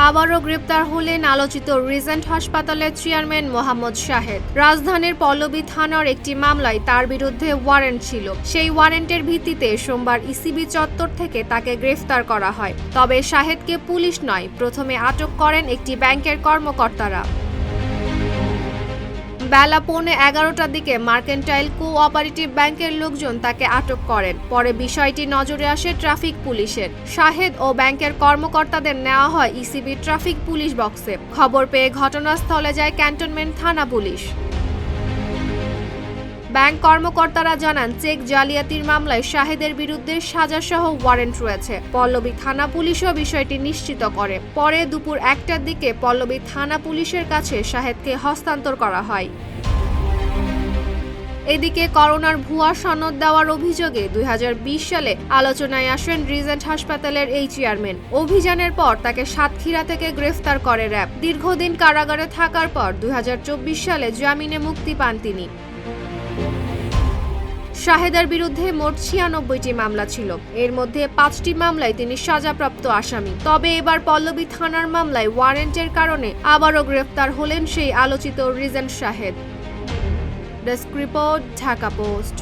আবারও গ্রেপ্তার হলেন আলোচিত রিজেন্ট হাসপাতালের চেয়ারম্যান মোহাম্মদ শাহেদ। রাজধানীর পল্লবী থানার একটি মামলায় তার বিরুদ্ধে ওয়ারেন্ট ছিল। সেই ওয়ারেন্টের ভিত্তিতে সোমবার ইসিবি চত্বর থেকে তাকে গ্রেফতার করা হয়। তবে শাহেদকে পুলিশ নয়, প্রথমে আটক করেন একটি ব্যাংকের কর্মকর্তারা। বেলা 11:15টার দিকে মার্কেন্টাইল কোঅপারেটিভ ব্যাংকের লোকজন তাকে আটক করেন। পরে বিষয়টি নজরে আসে ট্রাফিক পুলিশের। শাহেদ ও ব্যাংকের কর্মকর্তাদের নেওয়া হয় ইসিবি ট্রাফিক পুলিশ বক্সে। খবর পেয়ে ঘটনাস্থলে যায় ক্যান্টনমেন্ট থানা পুলিশ। ব্যাংক কর্মকর্তারা জানান, চেক জালিয়াতির মামলায় শাহেদের বিরুদ্ধে সাজাসহ ওয়ারেন্ট রয়েছে। পল্লবী থানা পুলিশও বিষয়টি নিশ্চিত করে। পরে দুপুর 1টার দিকে পল্লবী থানা পুলিশের কাছে শাহেদকে হস্তান্তর করা হয়। এদিকে করোনার ভুয়া সনদ দেওয়ার অভিযোগে 2020 সালে আলোচনায় আসেন রিজেন্ট হাসপাতালের এই চেয়ারম্যান। অভিযানের পর তাকে সাতক্ষীরা থেকে গ্রেফতার করে র্যাব। দীর্ঘদিন কারাগারে থাকার পর 2024 সালে জামিনে মুক্তি পান তিনি। শাহেদের বিরুদ্ধে মোট 96টি মামলা ছিল। এর মধ্যে 5টি মামলায় তিনি সাজাপ্রাপ্ত আসামি। তবে এবার পল্লবী থানার মামলায় ওয়ারেন্টের কারণে আবারও গ্রেফতার হলেন সেই আলোচিত Regent Shahed. Desk report, Dhaka post.